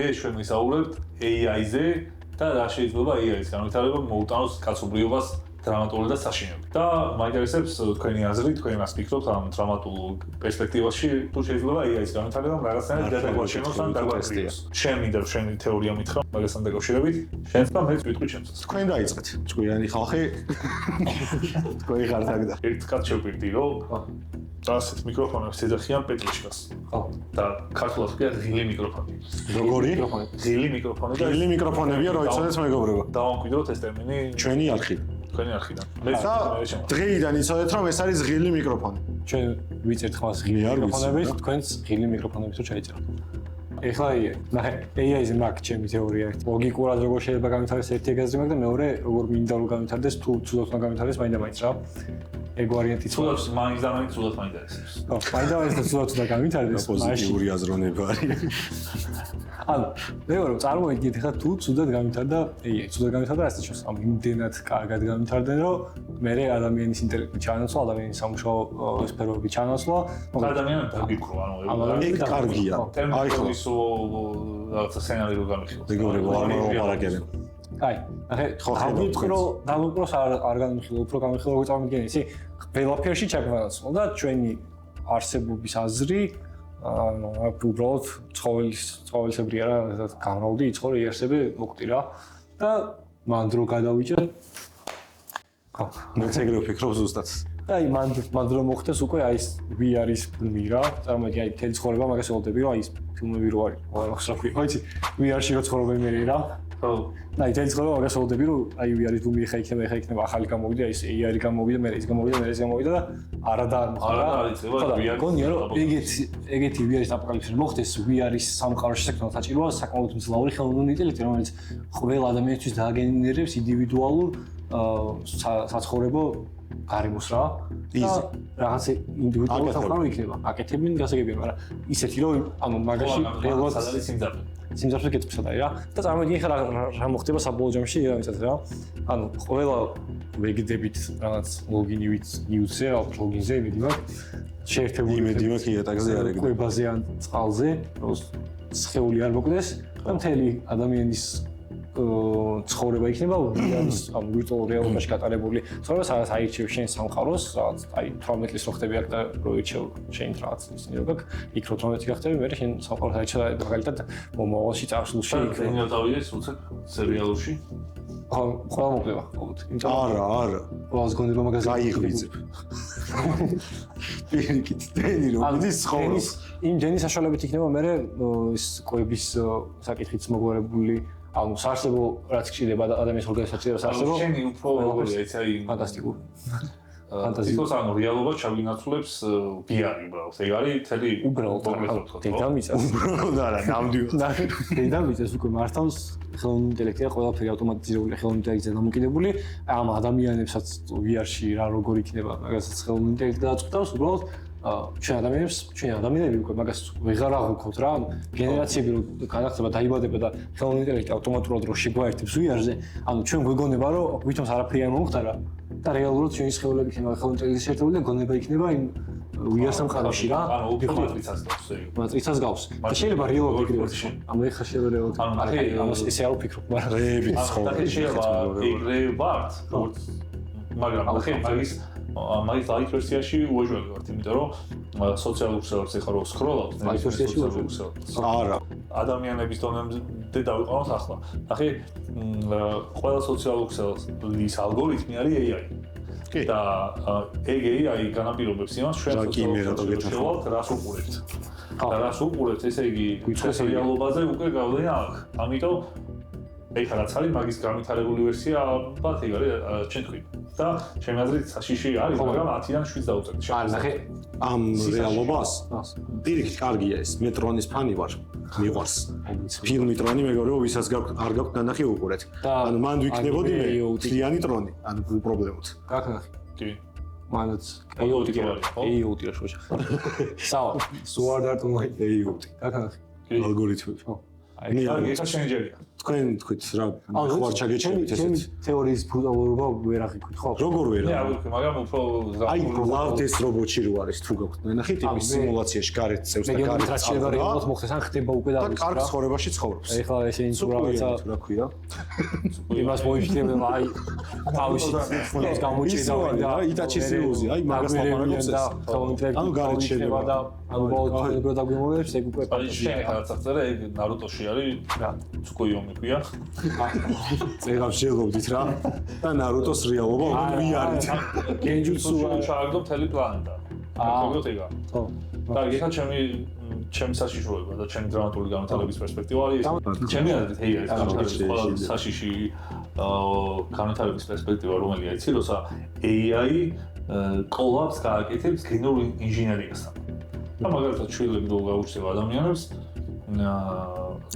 დღეს ჩვენ ვისაუბრებთ AI-ზე და რა შეიძლება AI-ის განვითარება მოუტანოს კაცობრიობას დრამატული და საშინელი. და მაინტერესებს თქვენი აზრი, თქვენ რას ფიქრობთ ამ დრამატულ პერსპექტივაში, თუ შეიძლება AI-ის განვითარება რაღაცნაირად გადაგვაჩენოს ან დაგვატრიოს. შენ მინდა შენი თეორია მითხრა მაგასთან დაკავშირებით, შენს და მეც ვიტყვი ჩემსაც. თქვენ დაიწყეთ, ჭკვიანი ხალხი. თქვენი ხართ აქ და ერთ კაც შევპირდი, რომ ასეთ მიკროფონებს ეძახიან პეტრიშკას. ხო. და ქართულად ქვია ღილი მიკროფონი. როგორი? ღილი მიკროფონი და ღილი მიკროფონებია, რო იცოდეთ მეგობრებო. დავამკვიდროთ ეს ტერმინი ჩვენი არხი. თქვენი არხიდან. დღეიდან იცოდეთ, რომ ეს არის ღილი მიკროფონი. ჩვენ ვიწერთ ხმას ღილი მიკროფონებით, თქვენც ღილი მიკროფონებით რო ჩაიწეროთ. ეხლა AI-ზე მაგ ჩემი თეორია ერთ ლოგიკურად როგორ შეიძლება განვითარდეს ერთი ეგაზრი მაგ და მეორე როგორ მინდა რომ განვითარდეს თუ ცუდად უნდა განვითარდეს მაინდა-მაინც რა. ეგ ვარიანტი ცუდად მაინც და მაინც ცუდად მაინტერესებს. ხო, მაინდა-მაინც ცუდად უნდა განვითარდეს. პოზიტიური აზროვნება არის. ანუ მეორე წარმოიდგინეთ ახლა თუ ცუდად განვითარდა AI, ცუდად განვითარდა ასე შოს ამ იმდენად კარგად განვითარდნენ რომ მე ადამიანის ინტელექტი ჩანაცვლა, ადამიანის სამუშაო სფეროები ჩანაცვლა, ადამიანად დაგიქრო, ანუ ეგ კარგია. აი ხო ის რაღაცა სცენარი რო გამიხილოს. მეგობრებო, არ მოვაპარაკებენ. აი, დავუკვიროს არ განვიხილო, უფრო განვიხილო როგორ წარმოგიდგენთ, ისი ყველაფერში ჩაგვანაცვლა და ჩვენი არსებობის აზრი ანუ უბრალოდ ცხოველისებრი არა, გამრავლდი, იცხოვრე იარსები, მოკვდი რა და მან დრო გადავიჭრე. ხო, მეც ეგრე ვფიქრობ ზუსტად. და აი მან დრო მოხდეს უკვე აი ეს VR-ის ფილმი რა, წარმოიდგინე აი თელი ცხოვრება მაგას ველოდები რომ აი ეს ფილმები რო არის, ხო რა ქვია, იცი VR-ში რო ცხოვრობენ მე რა. ხო. და აი თელი ცხოვრება მაგას ველოდები რომ აი VR-ის ფილმი ხა იქნება ახალი გამოვიდა, აი ეს AI-ი გამოვიდა, მე ეს გამოვიდა და არა არიწება VR-ი. გონია რომ ეგეთი VR-ის აპოკალიფსი მოხდეს, VR-ის სამყაროში საქმე საჭიროა საკმაოდ მძლავრი ხელოვნური ინტელექტი, რომელიც ყველა ადამიანისთვის დააგენერებს ინდივიდუალურ საცხოვრებო გარემოს რა. რაღაცა ინდივიდუალური სამყარო იქნება. აკეთებენ გასაგებია, მაგრამ ისეთი რომ ანუ მაგაში რეალურად სიმძაფრე კეთებსად არის რა. და წარმოიდგინე ხა რა მოხდება საბოლოო ჯამში რაღაცა რა. ანუ ყველა ვეგდებით რაღაც ლოგინივით იუზერ, ლოგინზე იმედი მაქვს. შეერთებული იმედი მაქვს იატაკზე არ ეგრე. კვებაზე ან წყალზე, რომ სხეული არ მოკვდეს და მთელი ადამიანის ცხოვრება იქნება ამ ვირტუალურ რეალობაში გატარებული. ცხოვრება სადაც აირჩევ შენ სამყაროს, რაღაც აი 18 წლის რო ხდები აქ და რო ირჩევ შენ რაღაც ისინი რო გაქვს, იქ რო 18 გახდები, მე შენ სამყაროს აირჩევ მაგალითად მომავალში წარსულში იქ დავიდეს უცებ სერიალში. ხო, ყველა მოკლება, ყოველთ. არა. ყველას გონება მაგაზე გაიღვიძებ. პირიქით, დენი რომ მიდის ცხოვრობს. იმდენი საშუალებით იქნება მე ეს კვების საკითხიც მოგვარებული ანუ საარსებო რაც ხდება ადამიანის ორგანიზაციას საარსებო შენი უფრო როგორია ეს აი ფანტასტიკური ფანტასტიკოს ანუ რეალობა ჩავინაცვლებს VR-ი უბრალოდ ეგ არის თელი უბრალოდ დედამიწა უბრალოდ არა ნამდვილად დედამიწას უკვე მართავს ხელოვნური ინტელექტი და ყველაფერი ავტომატიზირებული ხელოვნური ინტელექტია დამოკიდებული ამ ადამიანებსაც VR-ში რა როგორ იქნება მაგასაც ხელოვნური ინტელექტი გადაწყვეტავს უბრალოდ ჩვენ ადამიანები უკვე მაგას ვეღარ აღვიქოთ რა გენერაციები რო განახდება დაიბადება და ხელოვნური ინტელექტი ავტომატურად რო შეგვაერთებს VR-ზე ანუ ჩვენ გვეგონება რომ ვითომ არაფერი არ მომხდარა და რეალურად ჩვენი სხეულები იქნება ხელოვნური ინტელექტის ერთეული და გონება იქნება იმ VR სამყაროში რა ანუ უფრო მატრიცას გავს ეგ მატრიცას გავს და შეიძლება რეალურად იქნებოდა ანუ ეხლა შეიძლება რეალურად ამას ესე არ ვფიქრობ მაგრამ რეებით ცხოვრება შეიძლება ეგრე ვართ მაგრამ ახლა მაგის ლაით ვერსიაში უეჟველი ვართ, იმიტომ რომ სოციალურ ქსელებს ეხლა რო სკროლავთ, ლაით ვერსიაში უეჟველი. არა. ადამიანების დონემდე დავიყვანოთ ახლა. ნახე, ყველა სოციალურ ქსელის ალგორითმი არის AI. და ეგ AI განაპირობებს იმას, ჩვენ სოციალურ რას უყურებთ. და რას უყურებთ, ესე იგი, რეალობაზე უკვე გავლენა აქვს. ამიტომ ეხლა რაც არის მაგის განვითარებული ვერსია, ალბათ ეგ არის ჩვენ თქვი. და ჩემი აზრით საშიში არის, მაგრამ 10-დან 7 დაუწევთ. ნახე, ამ რეალობას პირიქით კარგია ეს. მე ტრონის ფანი ვარ. მიყვარს. ფილმი ტრონი მეგობრებო, ვისაც არ გაქვთ ნანახი უყურეთ. ანუ მანდ ვიქნებოდი მე თლიანი ტრონი, ანუ უპრობლემოდ. გაქნახი. კი. მანდაც AI-ი AI-ი რა შოშა. საო, სუარდარტ მოი AI-ი. გაქნახი. ალგორითმი. ხო. ეხა შენჯერია. თქვენ თქვით რა ხوار ჩაგეჩვენეთ ესეთ თეორიის ფუტბოლურობა ვერ აღიქვით ხო? როგორ ვერ? მე არ ვიქი, მაგრამ უფრო აი ლავდეს რობოტი რო არის თუ გაქვთ ნახეთ იმის სიმულაციაში გარეთ წევს და გარეთ წავდა რა მოხდეს ან ხდება უკვე და და კარგ ცხოვრებაში ცხოვრობს. ეხლა ესე ის რაღაცა რა ქვია? იმას მოიხდება აი თავისი ფუნქციის გამოჭედა და იტაჩის იუზი აი მაგას ლაპარაკობს ეს. ანუ გარეთ შედება და ანუ ბოლო დაგვიმოვებს ეგ უკვე აი შენ ხარც ახწერე ეგ ნარუტოში არის რა ცუკოიომი ქვია. წეგავ შეგობდით რა და ნარუტოს რეალობა უკვე ვიარით. გენჯუთსუ ჩააგდო მთელი პლანეტა. მოგოთ ეგა. ხო. და ეხა ჩემი საშიშროება და ჩემი დრამატული განვითარების პერსპექტივა არის. ჩემი აზრით ეი არის ყველა საშიში განვითარების პერსპექტივა რომელია იცი როცა AI კოლაპს გააკეთებს გენურ ინჟინერიასთან. და მაგალითად შვილები რო გაუჩნდება ადამიანებს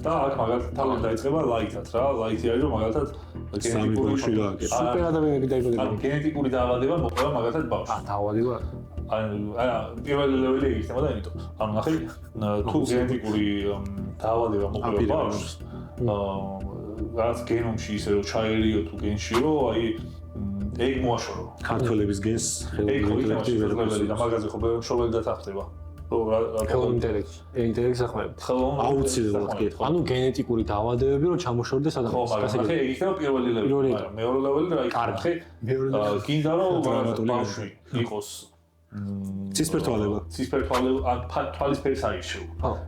და აქ მაგალითად თავი დაიწყება ლაითად რა, ლაითი არის რომ მაგალითად გენეტიკური შვილაკეთება. სუპერ ადამიანები დაიბადება. ან გენეტიკური დაავადება მოყვება მაგალითად ბავშვს. დაავადება. აი პირველი ლეველი იქნება და იმიტომ. ანუ ნახე თუ გენეტიკური დაავადება მოყვება ბავშვს, რაღაც გენომში ისე რომ ჩაერიო თუ გენშიო, აი ეგ მოაშორო. ქართველების გენს ხელოვნური ინტელექტი და მაგაზე ხო ბევრი მშობელი დათანხმდება. ხელოვნური ინტელექტი ახმარება. აუცილებლად კი. ანუ გენეტიკური დაავადებები რომ ჩამოშორდეს ადამიანს. ხო, მაგრამ ეგ იქნება პირველი ლეველი, მაგრამ მეორე ლეველი რა იქნება? გინდა რომ ბავშვი იყოს ცისფერთვალება. ცისფერთვალება ან თვალისფერს აირჩევ.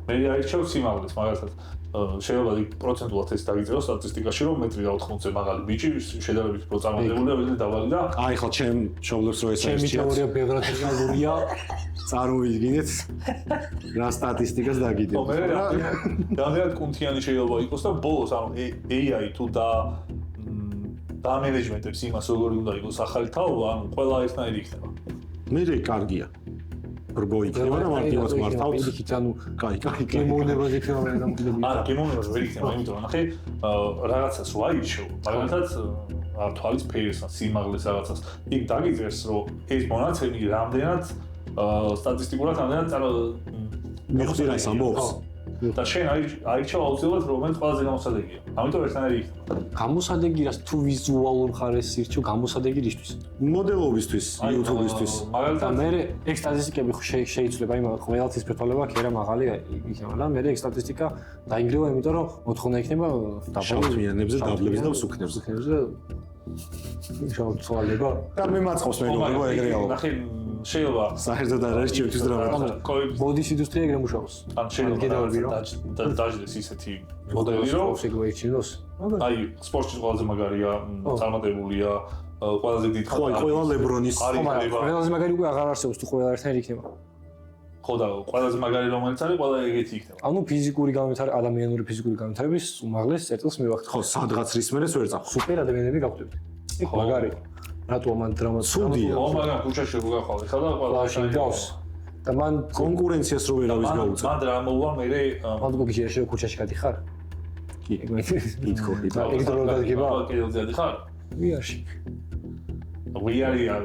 მე აირჩევ სიმაღლეს, მაგალითად შეიძლება პროცენტულად ეს დაგიწერო სტატისტიკაში რომ 1.80 მაღალი ბიჭი შედარებით უფრო წარმატებულია ვიდრე დაბალი და აი ხო ჩემ მშობლებს რო ეს არის ჩემი თეორია ბევრად რეალურია წარმოვიდგინეთ რა სტატისტიკას დაგიდებ ხო მე რამდენად კუნთიანი შეიძლება იყოს და ბოლოს ანუ AI თუ და მენეჯმენტებს იმას როგორი უნდა იყოს ახალი თაობა ანუ ყველა ერთნაირი იქნება მე კარგია რბო იქნება და მარტივად მართავს იქით ანუ კაი გემოვნებაზე იქნება მე დამკვიდრებული არა გემოვნებაზე ვერ იქნება იმიტომ რომ ნახე რაღაცას რო აირჩევ მაგალითად თვალის ფერს სიმაღლეს რაღაცას იქ დაგიწერს რომ ეს მონაცემი რამდენად სტატისტიკურად რამდენად მიხვდირ ეს ამბობს და შენ აირჩევ აუცილებლად რომელიც ყველაზე გამოსადეგია ამიტომ ერთნაირი იქნება გამოსადეგი რას თუ ვიზუალურ ხარეს ირჩევ გამოსადეგი რისთვის მოდელობისთვის YouTube-ისთვის მაგალითად მე ეგ სტატისტიკები შეიძლება იმ ყველათის ფერფალება ქერა მაღალი იქნება და მე ეგ სტატისტიკა დაინგრევა იმიტომ რომ მოთხოვნა იქნება შავთმიანებზე დაბლებზე და მსუქნებზე შავთვალება და მე მაწყობს მეგობრებო ეგ რეალობა ნახე შეიძლება საერთოდ არ არის ჩემთვის დრამა ბოდის ინდუსტრია ეგრე მუშაობს ან შეიძლება დაждდეს ისეთი მოდელი რომ შეგვეჩინოს აი სპორტში ყველაზე მაგარია წარმატებულია ყველაზე დიდი ყველა ლებრონის ყველაზე მაგარი უკვე აღარ არსებობს თუ ყველა ერთნაირი იქნება ხო და ყველაზე მაგარი რომელიც არის ყველა ეგეთი იქნება ანუ ფიზიკური განვითარება ადამიანური ფიზიკური განვითარების უმაღლეს წერტილს მივახთ ხო სადღაც რის მერე ვერ წახ სუპერ ადამიანები გავხდებით ეგ მაგარი რატო ამან სუდია ხო მაგრამ ქუჩაში რო გახვალ ხა და ყველა შეგავს და მან კონკურენციას რო ვერავის გაუწევ მან რა მოვა მე მადლობა შეიძლება ქუჩაში გადიხარ კი ითქო და ეგ დრო დაგება კიდევ დადიხარ ვიარში ვიარია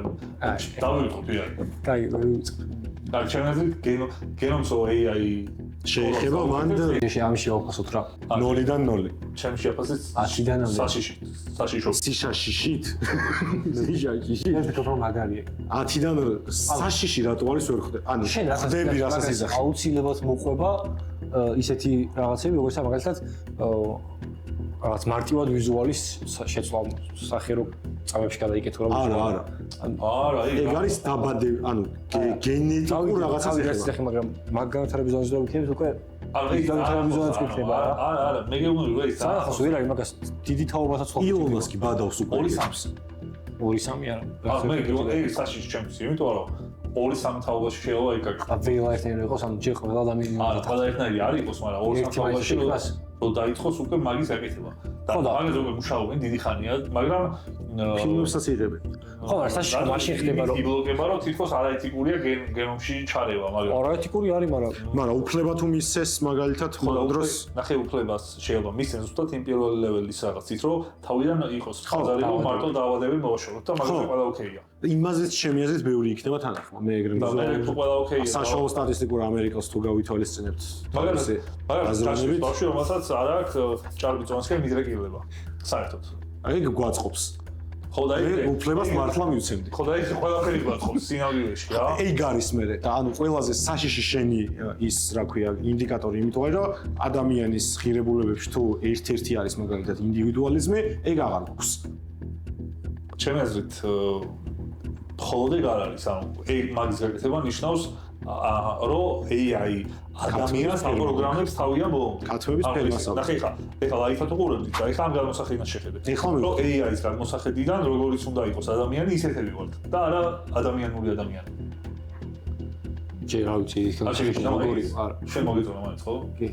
დავიწყო ვიარი კაი და ჩემს გენომსო AI შეიძლება მან ამში ავფასოთ რა 0-დან 0 ჩემში აფასეთ 10-დან 0 საშიშო სიშაშიშით სიშაშიშით ეს უფრო მაგარია 10-დან საშიში რატო არის ვერ ხვდები ანუ ხდები რასაც იზახი აუცილებლად მოყვება ისეთი რაღაცები როგორც მაგალითად რაღაც მარტივად ვიზუალის შეცვლა სახერო წამებში გადაიკეთო რა არა ეგ არის დაბადე ანუ გენეტიკურ რაღაცას ეხება მაგრამ მაგ განვითარების ზონაში და ვიქნებით უკვე განვითარების ზონაში ვიქნება არა მე გეუბნები რომ ეს სახოს ვერ არის მაგას დიდი თაობასაც ხო ილონას კი ბადავს უკვე 2-3 არა მე ეგ საშიში ჩემს იმიტომ რომ 2-3 თაობაში შეიძლება იკაკა ყველა ერთნაირი იყოს ანუ ჯერ ყველა ადამიანი არა ყველა ერთნაირი არ იყოს მაგრამ 2-3 თაობაში რომ დაიწყოს უკვე მაგის აკეთება და მაგაზე უკვე მუშაობენ დიდი ხანია მაგრამ ფილმებსაც იღებენ ხო, საშიში მაშინ ხდება რომ იბლოკება რომ თითქოს არაეთიკურია გენომში ჩარევა, მაგრამ არაეთიკური არის, მაგრამ უფლება თუ მისცეს მაგალითად ხოლმე დროს ნახე უფლებას შეიძლება მისცეს ზუსტად იმ პირველი ლეველის რაღაცით რომ თავიდან იყოს ხაზარი რომ მარტო დაავადები მოვაშოროთ და მაგალითად ყველა ოკეია. იმაზეც ჩემი აზრით ბევრი იქნება თანახმა. მე ეგრე მგონია ყველა ოკეია. საშუალო სტატისტიკურ ამერიკას თუ გავითვალისწინებთ. მაგრამ აზროვნებით ბავშვი რომელსაც არ აქვს ჭარბი წონასკენ მიდრეკილება. საერთოდ. აი გვაწყობს. ხო და მე უფლებას მართლა მივცემდი. ხო და ეს ყველაფერი გვაწყობს სინამდვილეში რა. ეგ არის მე და ანუ ყველაზე საშიში შენი ის რა ქვია ინდიკატორი იმიტომ რომ ადამიანის ღირებულებებში თუ ერთ-ერთი არის მაგალითად ინდივიდუალიზმი, ეგ აღარ გვაქვს. ჩემი აზრით მხოლოდ ეგ არ არის, ანუ ეგ მაგის გაკეთება ნიშნავს რომ AI ადამიანს აპროგრამებს თავიდან ბოლომდე. კათვების ფერმასავ. ნახე ხა ლაიფად უყურებდით და ხა ამ გადმოსახედიდან შეხედეთ. რომ AI-ის გადმოსახედიდან როგორიც უნდა იყოს ადამიანი ისეთები ვართ და არა ადამიანური ადამიანი. ჯერ რა ვიცი ის როგორი არა შენ მოგიწონა მაინც ხო? კი.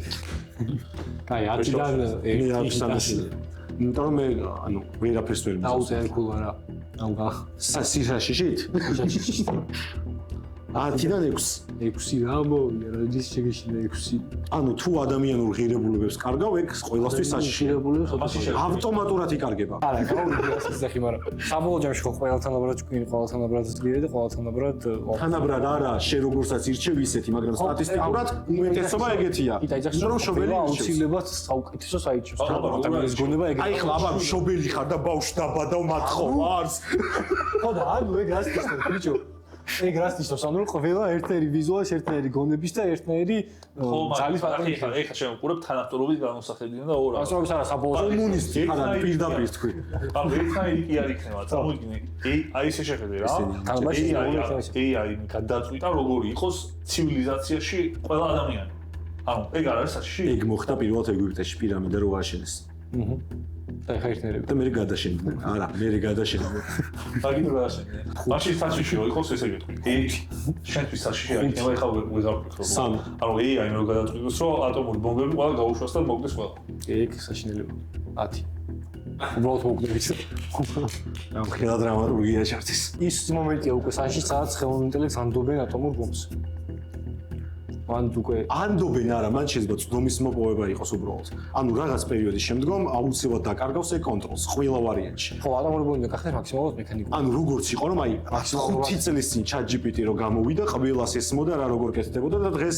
კაი 10-დან 1 იმიტომ რომ მე ანუ ვერაფერს ვერ მისწავლა. დაუწერკულა რა. აუგა. საშიშით? საშიშით. 10-დან 6. 6 რა მოვიდა რა ის შეგეშინა 6. ანუ თუ ადამიანურ ღირებულებებს კარგავ, ეგ ყველასთვის საშიში. ავტომატურად იკარგება. არა, გავიგე ეს სახი, მაგრამ საბოლოო ჯამში ხო ყველათანაბრად ჭკვიანი, ყველათანაბრად ძლიერი და ყველათანაბრად თანაბრად არა, შე როგორცაც ირჩევ ისეთი, მაგრამ სტატისტიკურად უმეტესობა ეგეთია. იმიტომ რომ შობელი აუცილებლად საუკეთესო საიჭებს. ადამიანის გონება ეგეთი. აი ხლა აბა შობელი ხარ და ბავშვი დაბადავ მათხოვ არს. ხო და ანუ ეგ რას ისწავლე, ბიჭო? ეგ რას ნიშნავს? ანუ ყველა ერთნაირი ვიზუალის, ერთნაირი გონების და ერთნაირი ძალის პატარა. ეხა შენ უყურებ თანახმდრობით განმოსახედიდან და ორ. ასოებს არა საბოლოო კომუნისტი არა პირდაპირ თქვი. ანუ ერთნაირი კი არ იქნება, წარმოგიდგინე. აი ესე შეხედე რა. AI გადაწყვიტა როგორი იყოს ცივილიზაციაში ყველა ადამიანი. ანუ ეგ არ არის საშიში. ეგ მოხდა პირველად ეგვიპტეში პირამიდა რო ააშენეს. და ხა ერთნაირები და მე გადაშენდნენ. არა, მე გადაშენდნენ. მაგით რა შეგნე. მაშინ საშიში იყოს ესე გეტყვი. შენთვის საშიში არ იქნება ხა ვეღარ სამ. ანუ AI რო გადაწყვიტოს რომ ატომური ბომბები ყველა გაუშვას და მოგდეს ყველა. ეგ საშინელება 10. უბრალოდ მოგდებით. ამ ხელა დრამატურგია ჩართის. ის მომენტია უკვე საშიში სადაც ხელოვნური ინტელექტს ანდობენ ატომურ ბომბს. მანდ უკვე ანდობენ არა, მან შეიძლება ცდომის მოპოვება იყოს უბრალოდ. ანუ რაღაც პერიოდის შემდგომ აუცილებლად დაკარგავს ეგ კონტროლს ყველა ვარიანტში. ხო, ატომური ბომბი გახდეს მაქსიმალურად მექანიკური. ანუ როგორც იყო რომ აი 5 წლის წინ ChatGPT რო გამოვიდა, ყველას ესმოდა რა როგორ კეთდებოდა და დღეს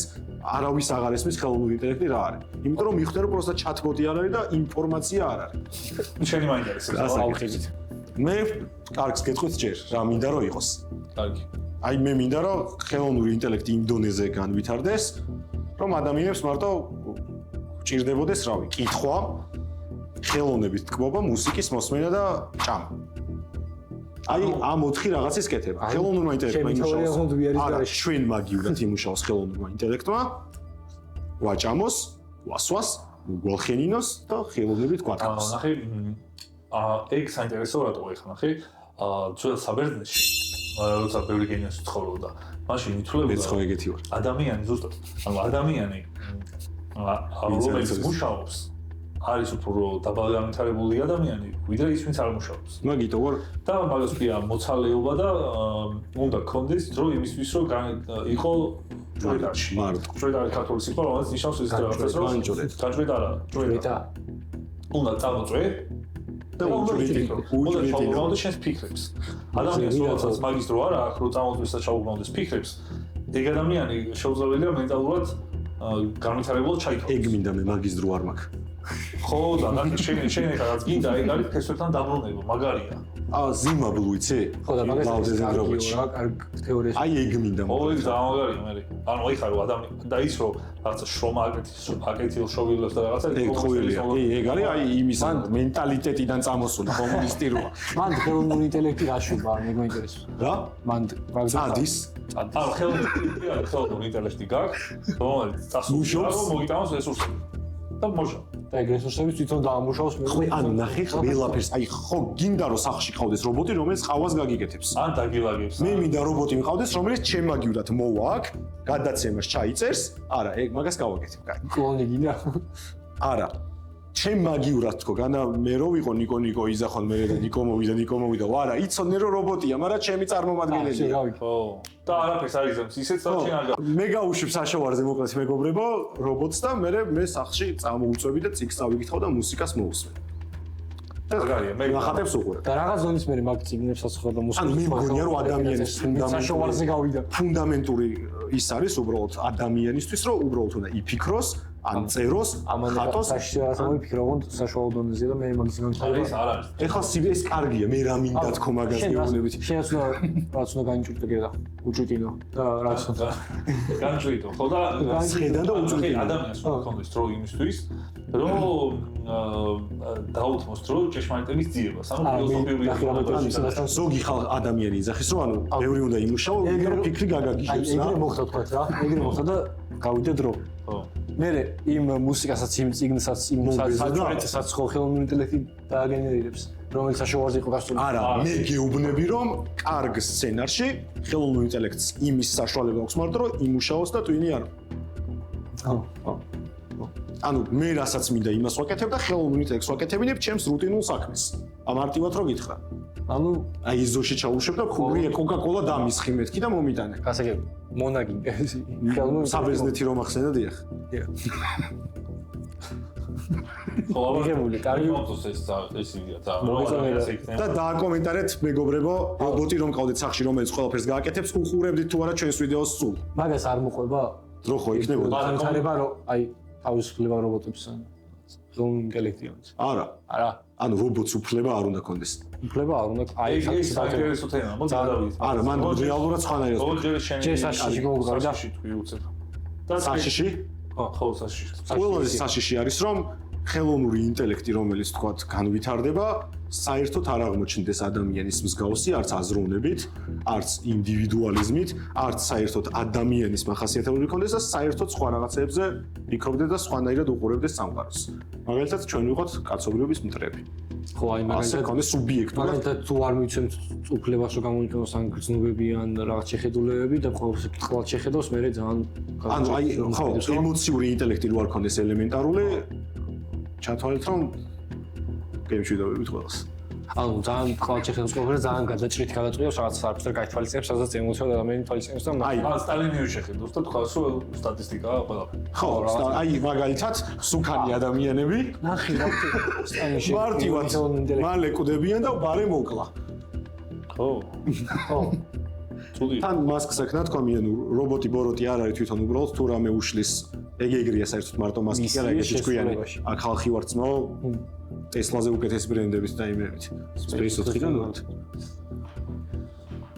არავის აღარ ესმის ხელოვნური ინტელექტი რა არის. იმიტომ რომ მიხვდა რომ პროსტა chatbot-ი არ არის და ინფორმაცია არ არის. შენი მაინტერესებს აუხიზით. მე კარგს გეტყვით ჯერ, რა მინდა რომ იყოს. კარგი. აი მე მინდა რომ ხელოვნური ინტელექტი იმ დონეზე განვითარდეს, რომ ადამიანებს მარტო ჭირდებოდეს, რავი, კითხვა, ხელოვნების თქმობა, მუსიკის მოსმენა და ჭამა. აი ამ 4 რაღაცის კეთება. ხელოვნურმა ინტელექტმა იმუშაოს. არა, ჩვენ მაგივრად იმუშაოს ხელოვნურმა ინტელექტმა. ვაჭამოს, ვასვას, გვალხენინოს და ხელოვნებით გვატყობს. ნახე, ეგ საინტერესო რატო ეხლა ნახე, ძველ საბერძნეთში როცა ბევრი გენიოსი ცხოვრობდა, მაშინ ითვლებოდა ხო ეგეთი ვარ. ადამიანი ზუსტად, ანუ ადამიანი რომელიც მუშაობს არის უფრო დაბალგანვითარებული ადამიანი, ვიდრე ის ვინც არ მუშაობს. მაგიტო ვარ და მაგას ქვია მოცალეობა და უნდა გქონდეს დრო იმისთვის რომ იყო ჯვედარში. ჯვედარი ქართულის იყო, რომელიც ნიშნავს ის რაღაცას რომ განჯვედა არა, ჯვედა. უნდა წამოწვე და უჯრედი შენს ფიქრებს. ადამიანს როდესაც მაგის დრო არა აქვს, რომ წამოწვეს და ჩაუბრუნდეს ფიქრებს, ეგ ადამიანი შეუძლებელია მენტალურად განვითარებულად ჩაიქცეს. ეგ მინდა მე მაგის დრო არ მაქვს. ხო და ნახე შენ რაღაც გინდა ეგ არის ფესვებთან დაბრუნება, მაგარია. ზიმაბლუ იცი? ხო და მაგას რა კარგ თეორიაში. აი ეგ მინდა. ხო ეგ დამაგარია მე. ანუ აი ხარო ადამიანი და ის რომ რაღაცა შრომა აკეთილ შოვილებს და რაღაცა ეგ ხოვილია. ეგ არის აი იმის მენტალიტეტიდან წამოსული კომუნისტი როა. მან ხელოვნური ინტელექტი გაშვება, მე გვინტერესებს. რა? მან წადის. ანუ ხელოვნური ინტელექტი გაქვს, რომელიც წასულობს მოგიტანოს რესურსები. და მოშა. და ეგ რესურსები თვითონ დაამუშავოს მე. ხო, ანუ ნახე ყველაფერს. აი ხო გინდა რომ სახში ყავდეს რობოტი, რომელიც ყავას გაგიკეთებს. ან დაგილაგებს. მე მინდა რობოტი მყავდეს, რომელიც ჩემაგივრად მოვა აქ, გადაცემას ჩაიწერს. არა, ეგ მაგას გავაკეთებ, კაი. კლონი გინდა? არა. ჩემ მაგიურად თქო, განა მე რო ვიყო ნიკო იზახონ მე და ნიკო მოვიდა, ვარა, იცოდნენ რომ რობოტია, მაგრამ ჩემი წარმომადგენელია. ხო. და არაფერს არ იზამს, ისეც საჩი არ გა. მე გავუშვებ საშოვარზე მოკლედ მეგობრებო, რობოტს და მე სახლში წამოუწვევი და ციგს წავიკითხავ და მუსიკას მოვუსმენ. მაგარია, მე ნახატებს უყურებ. და რაღაც ზონის მე მაგ ციგნებსაც ხედავ და მუსიკას. ანუ მე მგონია რომ ადამიანის საშოვარზე გავიდა. ფუნდამენტური ის არის უბრალოდ ადამიანისთვის, რომ უბრალოდ უნდა იფიქროს, ან წეროს, ხატოს. საშოვარზე მიფიქრო, რომ საშუალო დონეზე და მე მაგის გამომწვევი. არის არ არის. ეხლა ეს კარგია, მე რა მინდა თქო მაგას გეუბნებით. შენაც უნდა განჭურდე და უჭიტინო და რაც უნდა. განჭრიდო, ხო და ხედა და უჭიტინო. ადამიანს უნდა ქონდეს დრო იმისთვის, რომ დაუთმოს დრო ჭეშმარიტების ძიებას. ანუ ფილოსოფიური ზოგი ადამიანი იძახის, რომ ანუ ბევრი უნდა იმუშაო, რომ ფიქრი გაგაგიჟებს რა. ეგრე მოხდა თქვა რა. ეგრე მოხდა და გავიდა დრო. ხო. მე იმ მუსიკასაც იმ ციგნსაც იმ საჭიროებასაც ხო ხელოვნური ინტელექტი დააგენერირებს, რომელიც საშუალოზე იყო გასული. არა, მე გეუბნები რომ კარგ სცენარში ხელოვნური ინტელექტს იმის საშუალება აქვს მარტო რომ იმუშაოს და ტვინი არ. ხო. ანუ მე რასაც მინდა იმას ვაკეთებ და ხელოვნური ინტელექტს ვაკეთებინებ ჩემს რუტინულ საქმეს. ამარტივად რო გითხრა. ანუ აი იზოში ჩაუშვებ და ქურია კოკა-კოლა დამისხი მეთქი და მომიტანე. გასაგები. მონაგი. ხელოვნური საბერძნეთი რომ ახსენე დიახ. ხო, მიღებული, კარგი. ეს იდეა და და დააკომენტარეთ მეგობრებო, რობოტი რომ ყავდეთ სახში რომელიც ყველაფერს გააკეთებს, უხურებდით თუ არა ჩვენს ვიდეოს სულ. მაგას არ მოყვება? დრო ხო იქნებოდა. განვითარება რომ აი თავისუფლება რობოტებს ხელოვნური ინტელექტი აქვს. არა. ანუ რობოტს უფლება არ უნდა კონდეს. უფლება არ უნდა. აი ეს საინტერესო თემაა, მოდი გადავიდეთ. არა, მან რეალურად სხვანაირად. ჯერ საშიში მოვუდგავი და თქვი უცებ. და საშიში? ხო, საშიში. ყველაზე საშიში არის რომ ხელოვნური ინტელექტი რომელიც თქვათ განვითარდება, საერთოდ არ აღმოჩნდეს ადამიანის მსგავსი, არც აზროვნებით, არც ინდივიდუალიზმით, არც საერთოდ ადამიანის მახასიათებლები ქონდეს და საერთოდ სხვა რაღაცებზე ფიქრობდე და სხვანაირად უყურებდეს სამყაროს. მაგალითად, ჩვენ ვიყოთ კაცობრიობის მტრები. ხო, აი მაგალითად, ქონდეს სუბიექტურად. მაგალითად, თუ არ მიცემთ უფლებას რომ გამოიყენოს ან გრძნობები ან რაღაც შეხედულებები და ყოველთვის კითხავად შეხედავს, მე ძალიან ანუ აი, ხო, ემოციური ინტელექტი რო არ ქონდეს ელემენტარული ჩათვალეთ რომ გემშვიდობებით ყველას. ანუ ძალიან კვლავ შეხედავს ყველაფერს ძალიან გადაჭრით გადაწყვეტს რაღაც არაფერს არ გაითვალისწინებს, სადაც ემოციურად ადამიანი თვალისწინებს და აი სტალინი შეხედავს და თქვა რომ სტატისტიკაა ყველაფერი. ხო, აი მაგალითად სუქანი ადამიანები ნახე რა სტალინში მარტივად მალე კვდებიან და ბარე მოკლა. ხო. ხო. თან მასკს აქ ნათქვამიან რობოტი ბოროტი არ არის თვითონ უბრალოდ თუ რამე უშლის ეგრეა საერთოდ მარტო მასკი კი არა ეგეთი თქვიანი აქ ხალხი ვარ ძმაო ტესლაზე უკეთესი ბრენდებით და იმებით Space 4-დან ვარ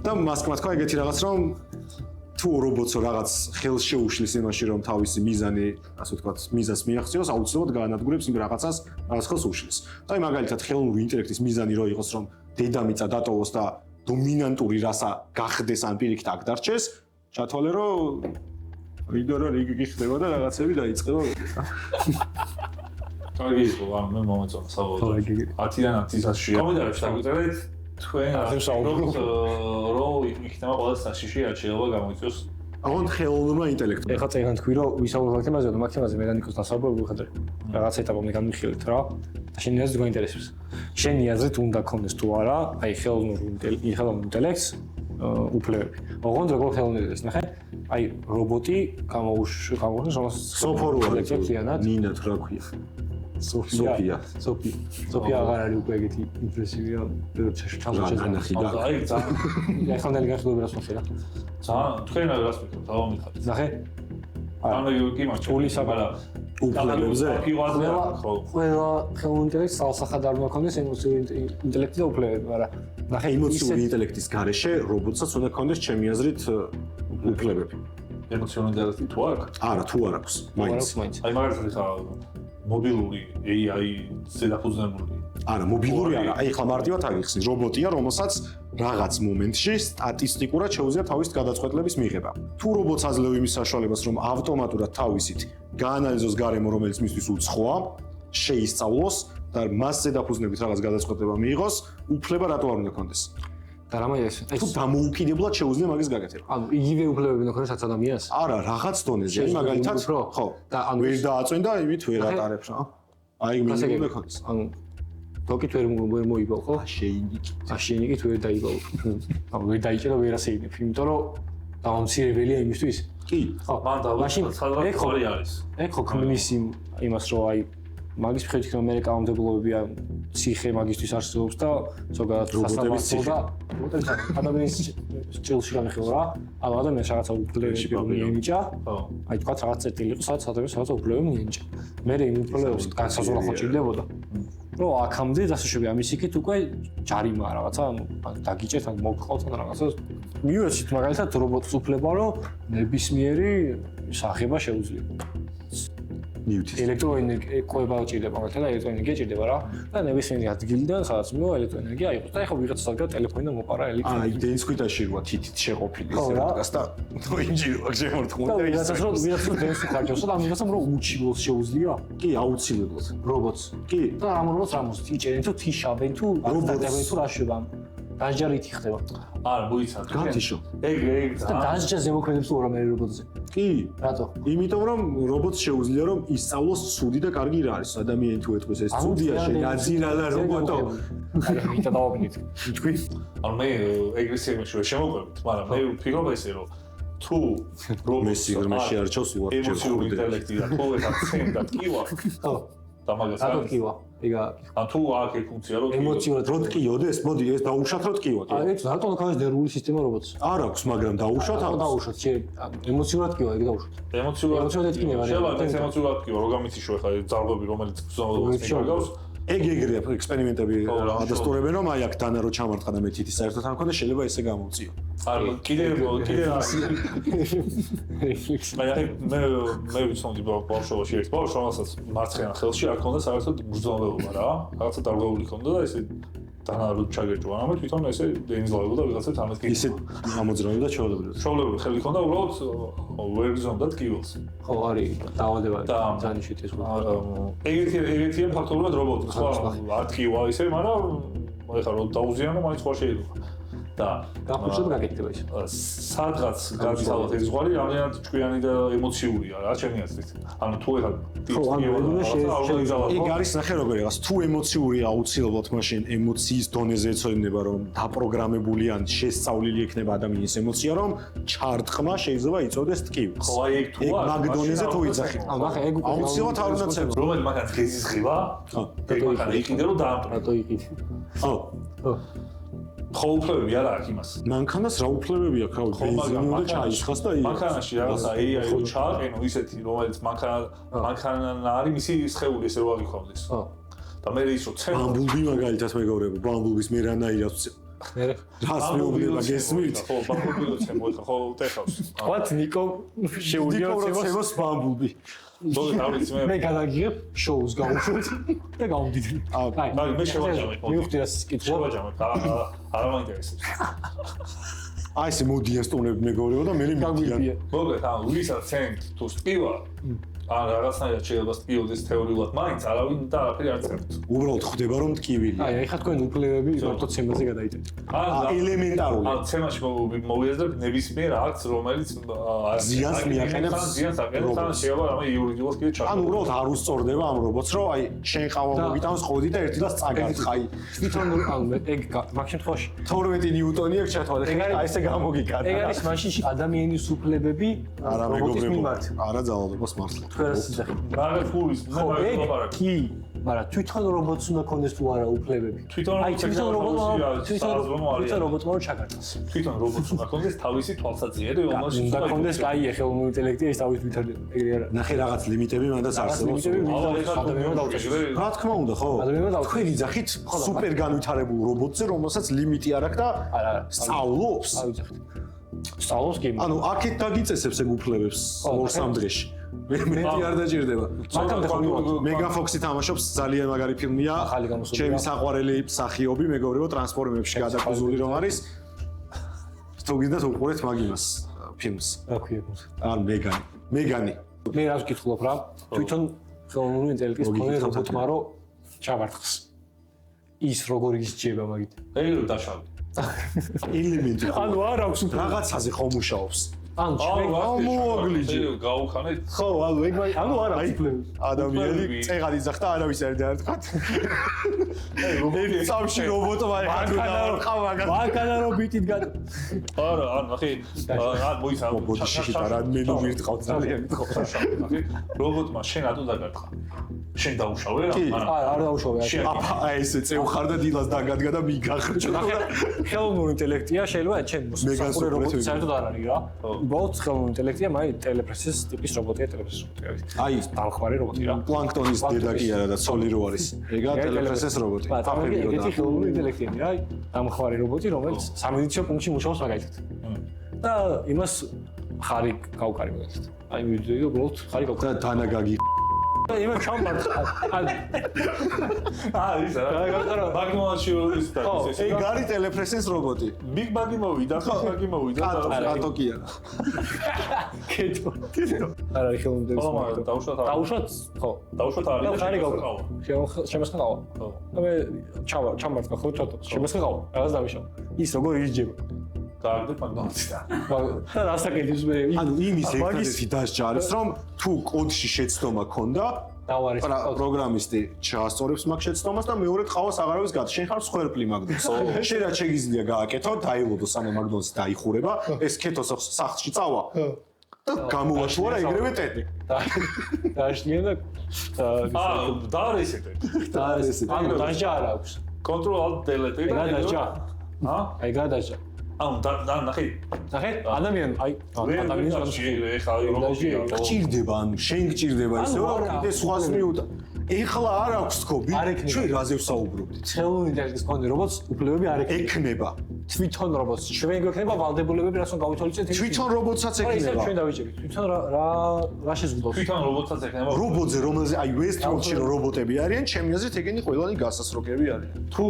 და მასკმა თქვა ეგეთი რაღაც რომ თუ რობოტსო რაღაც ხელს შეუშლის იმაში რომ თავისი მიზანი ასე ვთქვათ მიზანს მიაღწიოს აუცილებლად გაანადგურებს იმ რაღაცას რაღაც ხელს უშლის და აი მაგალითად ხელოვნური ინტელექტის მიზანი რო იყოს რომ დედამიწა დატოვოს და დომინანტური რასა გახდეს ან პირიქით აქ დარჩეს, ჩათვალე რომ ვიდეო რა რიგი ხდება და რაღაცები დაიწყება. კარგი იყო, მე მომეწონა საბოლოოდ. 10-დან 10-ში. კომენტარებში დაგვიწერეთ თქვენ რო იქნება ყველა საშიში არჩევა გამოიწვიოს. აღონ ხელოვნურმა ინტელექტმა. ეხლა წეგან თქვი რომ ვისაუბრებთ თემაზე და მაგ თემაზე მე და ნიკოს დასაუბრებთ ვიხადე. რაღაც ეტაპამდე განვიხილეთ რა. და შენი აზრით გვაინტერესებს. შენი აზრით უნდა ქონდეს თუ არა, აი ხელოვნურ ინტელექტს უფლებები. ოღონდ როგორ ხელოვნური ეს ნახე? აი რობოტი გამოუშვა რომელსაც სოფორუა ნინათ რა ქვია? სოფია აღარ არის უკვე ეგეთი იმპრესივია ჩამოჩენა. აი ძალიან ეხლა ნელი განხილვები რას მოხდა? თქვენ რას მეკითხეთ? დავამითხარით. ნახე? ანუ კი მარჩა. უფლებებზე? ყველა ხელოვნური ინტელექტს ალსახად არ მოქონდეს ემოციური ინტელექტი და უფლებები, მაგრამ ნახე ემოციური ინტელექტის გარეშე რობოტსაც უნდა ქონდეს ჩემი აზრით უფლებები. ემოციური ინტელექტი თუ არ აქვს? არა, თუ არ აქვს. მაინც. აი მაგალითად ხა მობილური AI ზედაფუძნებული. არა, მობილური არა. აი ხა მარტივად აღიხსნი, რობოტია, რომელსაც რაღაც მომენტში სტატისტიკურად შეუძლია თავის გადაწყვეტილების მიღება. თუ რობოტს აძლევ იმის საშუალებას, რომ ავტომატურად თავისით გაანალიზოს გარემო, რომელიც მისთვის უცხოა, შეისწავლოს და მასზე დაფუძნებით რაღაც გადაწყვეტილება მიიღოს, უფლება რატო არ უნდა ქონდეს? და რა მაინც ეს თუ დამოუკიდებლად შეუძლია მაგის გაკეთება. ანუ იგივე უფლებები უნდა ქონდეს ადამიანს? არა, რაღაც დონეზე. მაგალითად, ხო. და ანუ ვერ დააწვენ და იმით ვერ ატარებს რა. აი მინიმუმ ექონს. ანუ დოკით ვერ მოიბავ ხო? აშენიკით ვერ დაიბავ. ანუ ვერ დაიჭერა ვერასეინებ, იმიტომ რომ დამამცირებელია იმისთვის. კი. ხო, მან სადღაც ხორი არის. ეგ ხო ქმნის იმას რომ აი მაგის მიხედვით რომ მე კანონმდებლობებია ციხე მაგისთვის არსებობს და ზოგადად რობოტების ადამიანის ჭილში გამიხილვა რა. ანუ ადამიანს რაღაცა უფლებები მიენიჭა. ხო. აი თქვა რაღაც წერტილი იყო, სადაც ადამიანს რაღაცა უფლებები მიენიჭა. მე იმ უფლებებს განსაზღვრა ხო ჭირდებოდა. რომ აქამდე დასაშვები ამის იქით უკვე ჯარიმაა რაღაცა, ანუ დაგიჭერთ ან მოგყავთ ან რაღაცა. მიუერთეთ მაგალითად რობოტს უფლება რომ ნებისმიერი სახება შეუძლია. ელექტროენერგია ყובה ჭირდება მაგალითად და ელექტროენერგია ჭირდება რა და ნებისმიერი ადგილიდან სადაც მივა ელექტროენერგია აიღოს და ეხლა ვიღაცა სადგა ტელეფონიდან მოპარა ელექტროენერგია. აი დენსკვიტაში როა თითით შეყოფილი ეს რაკას და ინჟინერი შემორთქმა და ვიღაცას რომ დენს ხარჯავს და ამ ვიღაცამ რომ უჩიბლოს შეუძლია? კი, აუცილებლად. რობოტს. კი. და ამ რობოტს რამოს იჭერენ თუ თიშავენ თუ დაგდებენ თუ რა შვებან. დასჯარით იხდება. არა, მოიცადე. გათიშო. ეგ და დასჯა ზემოქმედებს თუ არა მე რობოტზე. კი. რატო? იმიტომ რომ რობოტს შეუძლია რომ ისწავლოს ცუდი და კარგი რა არის. ადამიანი თუ ეთქოს ეს ცუდია შეგაძირა და რობოტო. აი, ვიდა დავაბინეთ. თქვი? ანუ მე ეგრესიულში შემოყვებით, მაგრამ მე ვფიქრობ ესე რომ თუ რობოტი გრმაში არჩევს უარჩევს ემოციური ინტელექტი და ყოველთა წინ და ტკივა. ხო. და მაგას რატო ტკივა? იგა ან თუ აქ ფუნქცია რომ ემოციურად რო ტკიოდეს, მოდი ეს დაუშვათ რო ტკივა. აი ეს რატო ქონდეს ნერვული სისტემა რობოტს? არ აქვს, მაგრამ დაუშვათ აქვს. დაუშვათ, ემოციურად ტკივა, ეგ დაუშვათ. ემოციურად ეტკინება, შეიძლება ეს ემოციურად ტკივა, რო გამიციშო ხა ძალები რომელიც ბრძოლას გაგავს. ეგრეა ექსპერიმენტები ადასტურებენ რომ აი აქ დანა რო ჩამარტყა და მე თითი საერთოდ არ მქონდა შეიძლება ესე გამოვწიო. არა, კიდე მე ვიცნობდი ბავშვობაში ერთ ბავშვს რომელსაც მარცხენა ხელში არ ქონდა საერთოდ ბრძოლება რა. რაღაცა დარღვეული ქონდა და ესე დანა რო ჩაგერჭვა, ამე თვითონ ესე ენიზლავებოდა ვიღაცებს ამეთ კი. ისე ამოძრავებდა ჩაოლებდა. ჩაოლებდა ხელი ქონდა უბრალოდ ვერ გზნობდა ტკივილს. ხო, არის დაავადება ძალიან შეტი ეს. ეგეთია ფაქტობრივად რობოტი, ხო? არ ტკივა ისე, მაგრამ ეხლა რო დაუზიანო, მაინც ხო შეიძლება. და გახუჭება გაკეთდება ის. სადღაც გადის ალბათ ეს ზღვარი, რამდენად ჭკვიანი და ემოციურია რა, ჩემი აზრით. ანუ თუ ეხლა ეგ არის ნახე როგორ იღას, თუ ემოციურია აუცილებლად მაშინ ემოციის დონეზე ეცოდება რომ დაპროგრამებული ან შესწავლილი ექნება ადამიანის ემოცია რომ ჩარტყმა შეიძლება იწოდეს ტკივილს. ხო, აი ეგ თუ არის. მაგ დონეზე თუ იძახი. ანუ ნახე ეგ აუცილებლად არ უნდა ცემ. რომელი მაგაც ღეზის ღება? ხო. ეგ მაგას იყიდე რომ დაამტყო. რატო იყიდე? ხო. ხო. ხო უფლებები არ აქვს იმას. მანქანას რა უფლებები აქვს? რავი, ბენზინი უნდა ჩაისხას და მანქანაში რაღაცა AI რო ჩააყენო ისეთი, რომელიც მანქანა არის მისი სხეული ესე რო აღიქვამდეს. ხო. და მე ის რო ცემ. ბამბულბი მაგალითად მეგობრებო, ბამბულბის მე რანაირად ვცემ. მე რას მეუბნება გესმით? ხო, ბამბულბი რო ცემ, ხო, ტეხავს. ვათ ნიკო შეუძლია ცემოს ბამბულბი. მე გადაგიღებ შოუს გავუშვით და გავდიდე. აი, მე შევაჯამე. მივხვდი რა კითხვა. შევაჯამე, არა მაინტერესებს. აი ესე მოდიან სტუმრები მეგობრებო და მე მიდიან. მოგეთ, ანუ ვისაც ცემთ თუ სტივა ან რაღაცნაირად შეიძლება სტიოდეს თეორიულად მაინც არავინ და არაფერი არ წერთ. უბრალოდ ხვდება რომ ტკივილია. აი, ეხლა თქვენ უფლებები მარტო ცემაზე გადაიდეთ. ელემენტარული. ან ცემაში მოვიაზრებ ნებისმიერ აქტს, რომელიც ზიანს მიაყენებს. ზიანს აყენებს, ან შეიძლება რამე იურიდიულად კიდე ჩართო. ან უბრალოდ არ უსწორდება ამ რობოტს, რომ აი შენ ყავა მოგიტანს ყოდი და ერთი და წაგარხაი. თვითონ ანუ ეგ მაგ შემთხვევაში 12 ნიუტონი აქვს ჩათვალე. აი ესე გამოგიკარდა. ეგ არის მაშინ ადამიანის უფლებები არა მეგობრებო. არა ძალადობას მართლა. რა ფულის მე ვაპარაკ. კი, მაგრამ თვითონ რობოტს უნდა ქონდეს თუ არა უფლებები. თვითონ რობოტმა ჩაგარტას. თვითონ რობოტს უნდა ქონდეს თავისი თვალსაჩინო, რომელშიც უნდა ქონდეს კაი ხელოვნური ინტელექტი, ეს თავის თვითონ ეგრე არა. ნახე რაღაც ლიმიტები მანდაც არსებობს. რა თქმა უნდა, ხო? თქვენ იძახით სუპერ განვითარებულ რობოტზე, რომელსაც ლიმიტი არ აქვს და სწავლობს. სწავლობს კი. ანუ აქეთ დაგიწესებს ეგ უფლებებს 2-3 დღეში. მე არ დაჭირდება. მეგან ფოქსი თამაშობს ძალიან მაგარი ფილმია. ჩემი საყვარელი მსახიობი მეგობრებო ტრანსფორმებში გადაკუზული რომ არის. თუ გინდათ უყურეთ მაგ იმას ფილმს. რა ქვია? არ მეგანი. მე რას ვკითხულობ რა? თვითონ ხელოვნური ინტელექტის მქონე რობოტმა რო ჩავარტყს. ის როგორ ისჯება მაგით? ეგ დაშავდა. ელემენტი. ანუ არ აქვს რაღაცაზე ხომ მუშაობს. ანუ ჩვენ მოაგლიჯე. გაუხანეთ. ხო, ანუ არა ციფრები. ადამიანი წეღად იძახდა არავის არ დაერთხათ. ეს სამში რობოტმა ეხა მაგანა რომ ბიტით გად არა, ახი, მოიცა. ბოდიში და მენუ ვირთყავთ ძალიან მითხო. ახი, რობოტმა შენ ატო დაგარტყა. შენ დაუშავე რა? არ დაუშავე. აი ესე წევხარ და დილას დაგადგა და მიგახრჭო. ხელოვნური ინტელექტია შეიძლება ჩემ მოსახურე რობოტი საერთოდ არ არის რა. უბრალოდ ხელოვნური ინტელექტია, მაი ტელეპრესის ტიპის რობოტია, ტელეპრესის რობოტი არის. აი დამხმარე რობოტი რა. პლანქტონის დედა კი არა და სოლი რო არის. ეგა ტელეპრესის რობოტი. ეგეთი ხელოვნური ინტელექტია რა, დამხმარე რობოტი, რომელიც სამედიცინო პუნქტში მუშაობს მაგალითად. და იმას ხარი გავკარი მაგალითად. აი მივიდოდი და უბრალოდ ხარი გავკარი. და დანაგაგი იმან ჩამბარდა. ის რა. მაგმოში ის და ეს. ეგ არის ტელეპრესის რობოტი. ბიგ ბაგი მოვიდა, ბაგი მოვიდა და კატო კი არა. კეთო. არა, ხელოვნური ინტელექტია. დაუშვათ, ხო. დაუშვათ არის და ხარი გავყავა. შემოსყავა. ხო. და მე ჩამბარდა ხო ჩატო. შემოსყავა. რაღაც დავიშავ. ის როგორ იჯება. დააგდებ მაგნაცია. და რასაკეთებს მე? ანუ იმის ერთადერთი დასჯა არის, რომ თუ კოდში შეცდომა ქონდა, პროგრამისტი ჩაასწორებს მაგ შეცდომას და მეორედ ყავას აღარავის გადის. შენ ხარ მსხვერპლი მაგდონს. შენ რა შეგიძლია გააკეთო, დაილოდო სანამ მაგდონსი დაიხურება, ეს კეთოს სახლში წავა. და გამოვაშორა ეგრევე ტეტი. დააშლიან და დაარესეთ. ანუ დასჯა არ აქვს. Control Alt Delete და დასჯა. აი გადასჯა. ანუ და ნახე ადამიანი აი ადამიანს ეხლა რობოტია გჭირდება ანუ შენ გჭირდება ისე რომ კიდე სხვას მიუტა ეხლა არ აქვს თქო ჩვენ რაზე ვსაუბრობდით ხელოვნური ინტელექტის კონდე რობოტს უფლებები არ ექნება თვითონ რობოტს ჩვენ გვექნება ვალდებულებები რასაც გავითვალისწინეთ თვითონ რობოტსაც ისე ექნება ჩვენ დავიჭერით თვითონ რა შეზღუდავს თვითონ რობოტსაც ექნება რობოტზე რომელზე აი Westworld-ში რომ რობოტები არიან ჩემი აზრით ეგენი ყველანი გასასროგები არიან თუ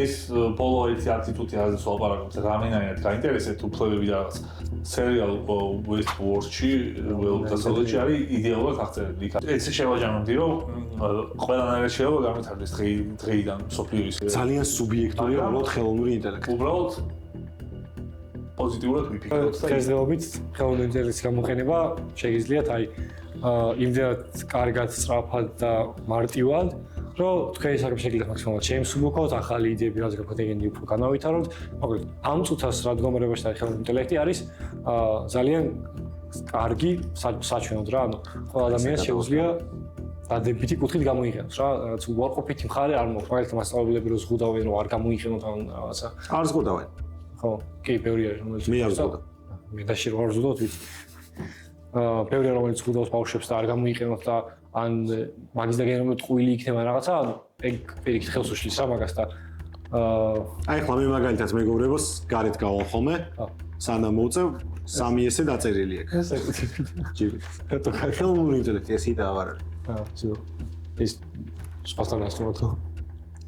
ეს ბოლო ერთი არტიტუტი არის ვაპარაკობთ რამენაირად გაინტერესებთ უფლებები და რაღაც სერიალ Westworld-ში დასავლეთში არის იდეალურად აღწერილი იქ ესე შევაჯამებდი რომ ყველანაირად შეიძლება გამეთარდეს დღეიდან სოფლიოს ძალიან სუბიექტურია უბრალოდ ხელოვნური ინტელექტი უბრალოდ პოზიტიურად ვიფიქროთ და დღესდღეობით ხელოვნური ინტელექტის გამოყენება შეგიძლიათ აი იმდენად კარგად, სწრაფად და მარტივად, რომ თქვენი საქმე შეგიძლიათ მაქსიმალურად შეიმსუბუქოთ, ახალი იდეები რაც გქონდეთ უფრო განავითაროთ. მაგრამ ამ წუთას რა მდგომარეობაში არის ხელოვნური ინტელექტი არის ძალიან კარგი საჩვენოდ რა, ანუ ყველა ადამიანს შეუძლია დადებითი კუთხით გამოიყენოს რა, რაც უარყოფითი მხარე არ მოხდა. მაგალითად მასწავლებლები რო ზღუდავენ რომ არ გამოიყენოთ ან რაღაცა. არ ზღუდავენ. ხო, კი, ბევრი არის რომელიც მე არ ზღუდავ. მე დაში რო არ ზღუდავთ ვიცი. ბევრი რომელიც ზღუდავს ბავშვებს და არ გამოიყენოთ და ან მაგის დაგენებოთ ტყუილი იქნება რაღაცა, ეგ პირიქით ხელს უშლის რა მაგას და აი ხლა მე მაგალითად მეგობრებოს გარეთ გავალ ხოლმე. სანამ მოვწევ 3 ესე დაწერილი აქვს. ჯიბი. ხელოვნური ინტელექტი ესე და აღარ არის. ზო. ეს სხვასთან ასწოროთ.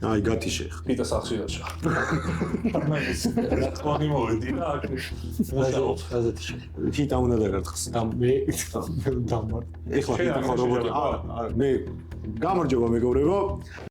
აი გათიშე. პიტა სახში დაჭა. რა თქმა მოვედი რა აქ. გაზეთი. თიტა უნდა დაგარტყს. და მე დამარ. ეხლა თიტა ხო რობოტი. არა, მე გამარჯობა მეგობრებო.